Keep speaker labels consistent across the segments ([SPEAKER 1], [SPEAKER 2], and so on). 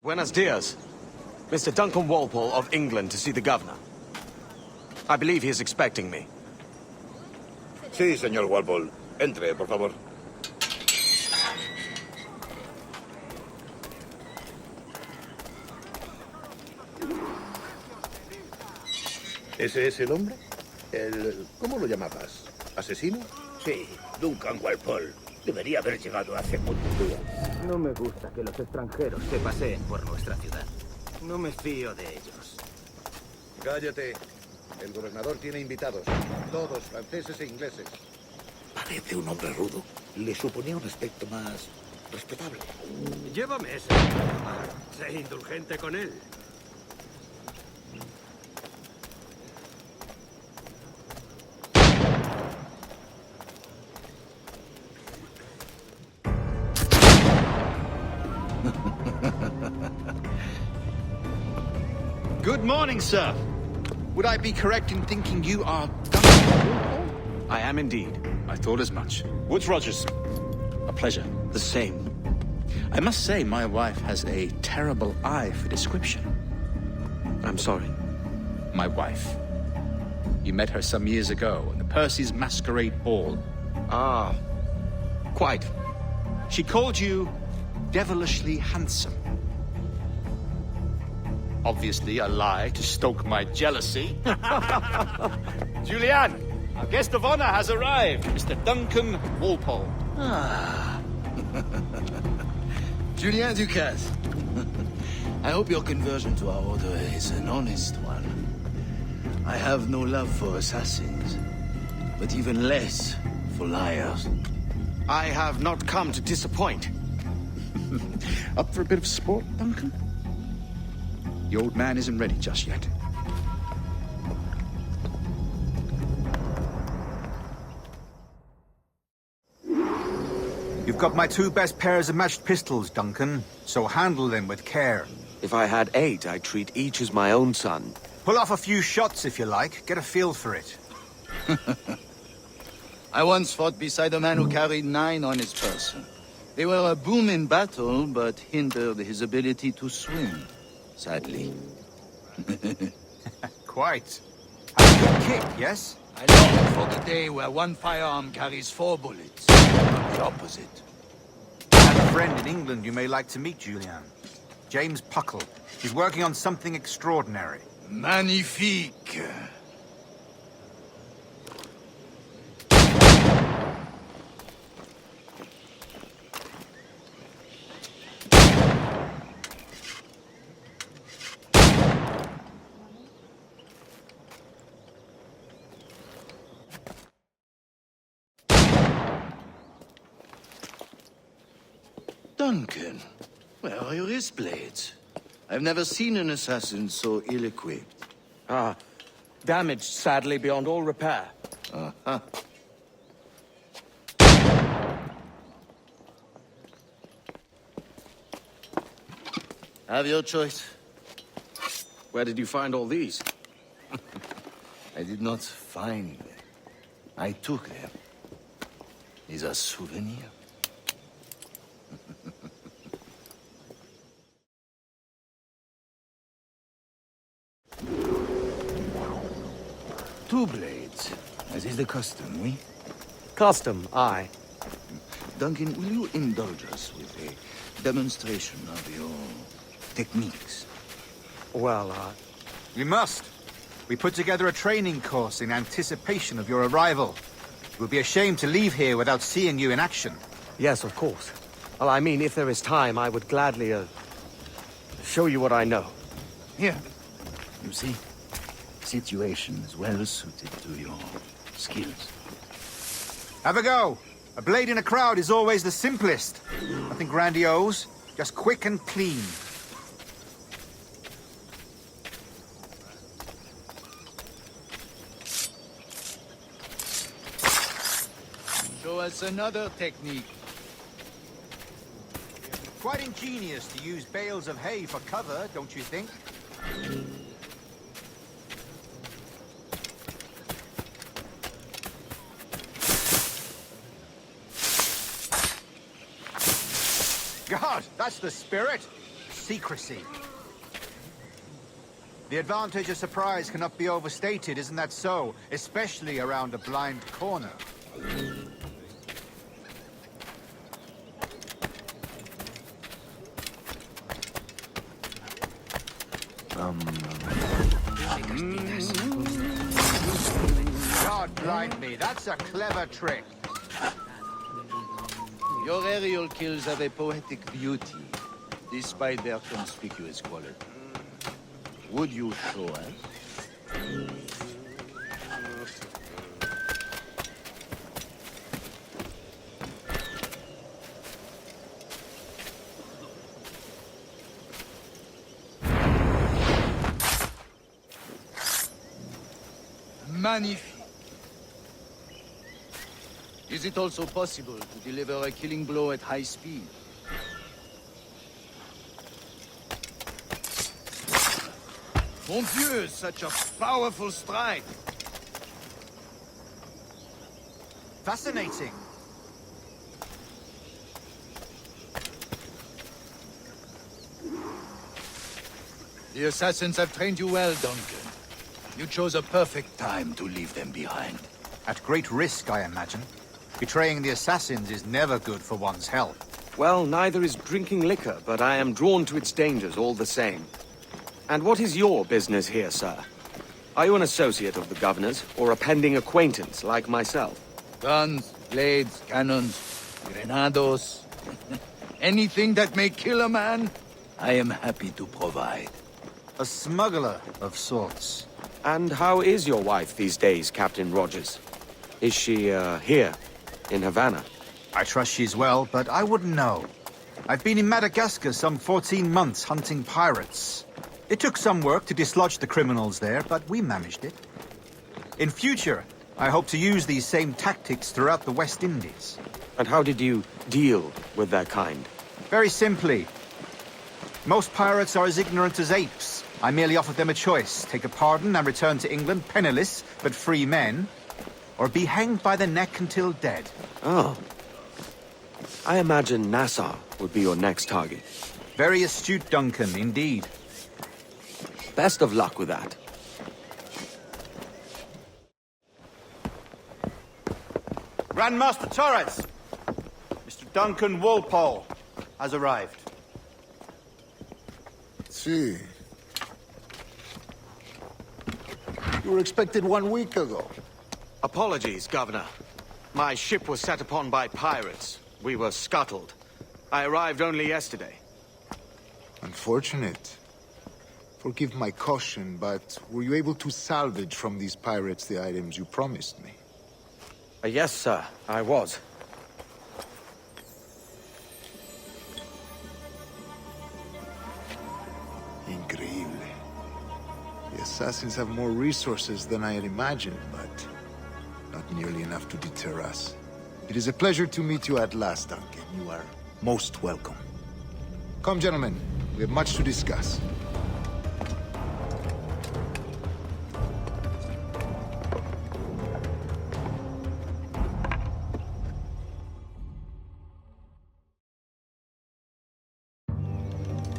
[SPEAKER 1] Buenos dias. Mr. Duncan Walpole of England to see the governor. I believe he is expecting me.
[SPEAKER 2] Sí, señor Wapple. Entre, por favor. ¿Ese es el hombre? ¿Cómo lo llamabas? ¿Asesino?
[SPEAKER 3] Sí, Duncan Wapple. Debería haber llegado hace muchos días. No me gusta que los extranjeros se paseen por nuestra ciudad. No me fío de ellos.
[SPEAKER 2] Cállate. El gobernador tiene invitados. Todos franceses e ingleses.
[SPEAKER 3] Parece un hombre rudo. Le suponía un aspecto más respetable.
[SPEAKER 4] Llévame ese. Sé indulgente con él.
[SPEAKER 5] Good morning, sir. Would I be correct in thinking you are Duncan?
[SPEAKER 1] I am indeed.
[SPEAKER 5] I thought as much. Woods Rogers. A pleasure.
[SPEAKER 1] The same.
[SPEAKER 5] I must say, my wife has a terrible eye for description.
[SPEAKER 1] I'm sorry.
[SPEAKER 5] My wife. You met her some years ago at the Percy's Masquerade Ball.
[SPEAKER 1] Ah, quite.
[SPEAKER 5] She called you devilishly handsome. Obviously a lie to stoke my jealousy. Julianne, our guest of honor has arrived, Mr. Duncan Walpole.
[SPEAKER 6] Ah. Julien Ducasse. I hope your conversion to our order is an honest one. I have no love for assassins, but even less for liars.
[SPEAKER 1] I have not come to disappoint.
[SPEAKER 5] Up for a bit of sport, Duncan? The old man isn't ready just yet.
[SPEAKER 7] You've got my two best pairs of matched pistols, Duncan, so handle them with care.
[SPEAKER 1] If I had 8, I'd treat each as my own son.
[SPEAKER 7] Pull off a few shots if you like, get a feel for it.
[SPEAKER 6] I once fought beside a man who carried 9 on his person. They were a boom in battle, but hindered his ability to swim, sadly.
[SPEAKER 7] Quite. Have a good kick, yes?
[SPEAKER 6] I long for the day where one firearm carries 4 bullets, not the opposite.
[SPEAKER 7] I have a friend in England you may like to meet, Julian. James Puckle. He's working on something extraordinary.
[SPEAKER 6] Magnifique. Duncan, where are your wrist blades? I've never seen an assassin so ill-equipped.
[SPEAKER 1] Ah, damaged sadly beyond all repair.
[SPEAKER 6] Uh-huh. Have your choice.
[SPEAKER 1] Where did you find all these?
[SPEAKER 6] I did not find them. I took them. These are souvenirs. Two blades, as is the custom, oui?
[SPEAKER 1] Custom, aye.
[SPEAKER 6] Duncan, will you indulge us with a demonstration of your techniques?
[SPEAKER 1] Well,
[SPEAKER 7] We must. We put together a training course in anticipation of your arrival. It would be a shame to leave here without seeing you in action.
[SPEAKER 1] yes, of course. Well, I mean, if there is time, I would gladly, show you what I know.
[SPEAKER 6] Here. You see, situation is well suited to your skills.
[SPEAKER 7] Have a go. A blade in a crowd is always the simplest. Nothing grandiose, just quick and clean.
[SPEAKER 6] Show us another technique.
[SPEAKER 7] Quite ingenious to use bales of hay for cover, don't you think? God, that's the spirit. secrecy. The advantage of surprise cannot be overstated, isn't that so? Especially around a blind corner. God blind me, that's a clever trick.
[SPEAKER 6] Your aerial kills have a poetic beauty, despite their conspicuous quality. Would you show us? Magnifique. Is it also possible to deliver a killing blow at high speed? Mon Dieu, such a powerful strike!
[SPEAKER 7] Fascinating.
[SPEAKER 6] The assassins have trained you well, Duncan. You chose a perfect time to leave them behind.
[SPEAKER 7] At great risk, I imagine. Betraying the assassins is never good for one's health.
[SPEAKER 1] Well, neither is drinking liquor, but I am drawn to its dangers all the same. And what is your business here, sir? Are you an associate of the governor's, or a pending acquaintance like myself?
[SPEAKER 6] Guns, blades, cannons, grenados. Anything that may kill a man, I am happy to provide.
[SPEAKER 7] A smuggler of sorts.
[SPEAKER 1] And how is your wife these days, Captain Rogers? Is she, here, in Havana?
[SPEAKER 7] I trust she's well, but I wouldn't know. I've been in Madagascar some 14 months hunting pirates. It took some work to dislodge the criminals there, but we managed it. In future, I hope to use these same tactics throughout the West Indies.
[SPEAKER 1] And how did you deal with their kind?
[SPEAKER 7] Very simply. Most pirates are as ignorant as apes. I merely offered them a choice. Take a pardon and return to England penniless, but free men, or be hanged by the neck until dead.
[SPEAKER 1] Oh. I imagine Nassau would be your next target.
[SPEAKER 7] Very astute, Duncan, indeed.
[SPEAKER 1] Best of luck with that.
[SPEAKER 7] Grandmaster Torres! Mr. Duncan Walpole has arrived.
[SPEAKER 2] See. You were expected 1 week ago.
[SPEAKER 1] Apologies, Governor. My ship was set upon by pirates. We were scuttled. I arrived only yesterday.
[SPEAKER 2] Unfortunate. Forgive my caution, but were you able to salvage from these pirates the items you promised me?
[SPEAKER 1] Yes, sir, I was.
[SPEAKER 2] Increíble. The assassins have more resources than I had imagined, but not nearly enough to deter us. It is a pleasure to meet you at last, Duncan. You are most welcome. Come, gentlemen. We have much to discuss.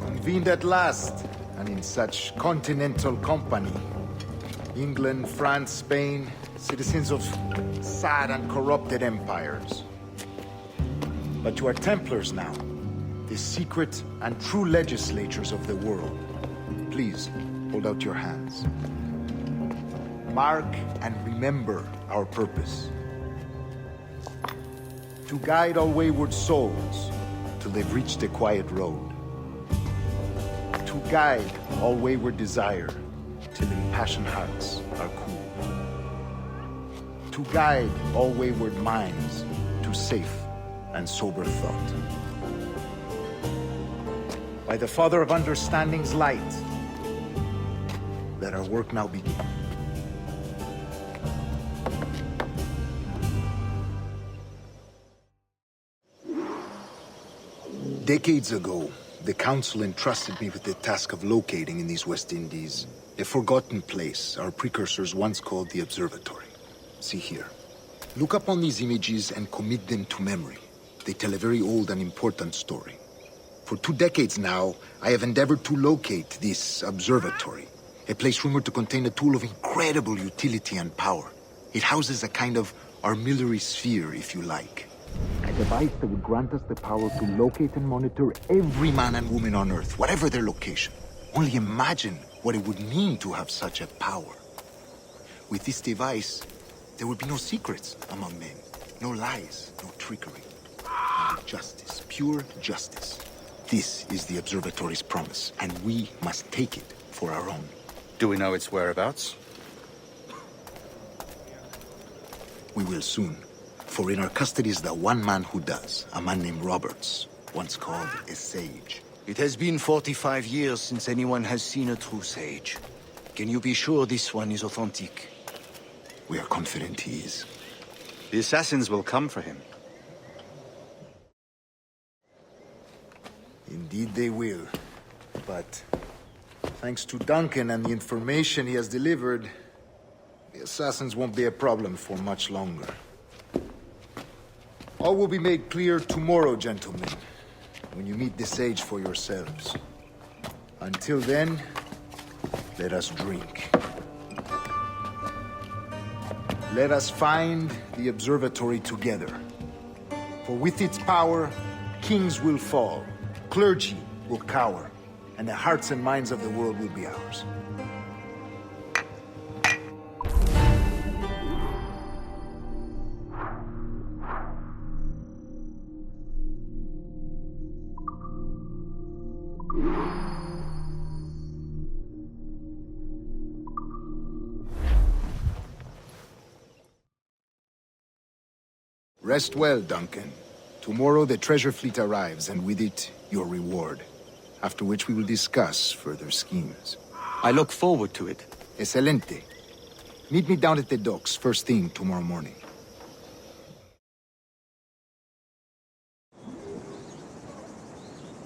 [SPEAKER 2] Convened at last, and in such continental company. England, France, Spain, citizens of sad and corrupted empires. But you are Templars now, the secret and true legislators of the world. Please, hold out your hands. Mark and remember our purpose. To guide all wayward souls till they've reached a quiet road. To guide all wayward desire till impassioned hearts are cool. To guide all wayward minds to safe and sober thought. By the Father of Understanding's light, let our work now begin. Decades ago, the Council entrusted me with the task of locating in these West Indies a forgotten place our precursors once called the Observatory. See here. Look upon these images and commit them to memory. They tell a very old and important story. For 2 decades now, I have endeavored to locate this observatory. A place rumored to contain a tool of incredible utility and power. It houses a kind of armillary sphere, if you like. A device that would grant us the power to locate and monitor every man and woman on Earth, whatever their location. Only imagine what it would mean to have such a power. With this device, there would be no secrets among men. No lies, no trickery. Only justice, pure justice. This is the observatory's promise, and we must take it for our own.
[SPEAKER 5] Do we know its whereabouts?
[SPEAKER 2] We will soon. For in our custody is the one man who does, a man named Roberts, once called a sage.
[SPEAKER 6] It has been 45 years since anyone has seen a true sage. Can you be sure this one is authentic?
[SPEAKER 2] We are confident he is.
[SPEAKER 5] The assassins will come for him.
[SPEAKER 2] Indeed they will. But thanks to Duncan and the information he has delivered, the assassins won't be a problem for much longer. All will be made clear tomorrow, gentlemen, when you meet the sage for yourselves. Until then, let us drink. Let us find the observatory together. For with its power, kings will fall, clergy will cower, and the hearts and minds of the world will be ours. Rest well, Duncan. Tomorrow the treasure fleet arrives, and with it, your reward. After which we will discuss further schemes.
[SPEAKER 1] I look forward to it.
[SPEAKER 2] Excelente. Meet me down at the docks first thing tomorrow morning.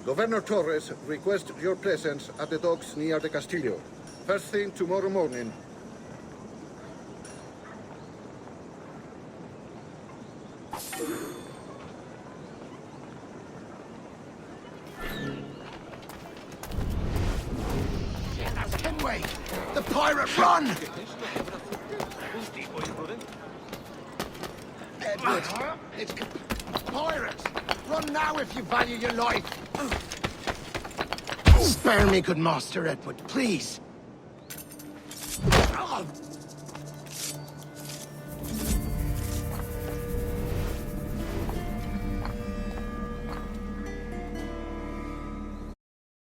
[SPEAKER 8] Governor Torres requests your presence at the docks near the Castillo. First thing tomorrow morning.
[SPEAKER 6] The pirate, run!
[SPEAKER 3] Edward, it's pirates! Run now if you value your life! Spare me, good master Edward, please.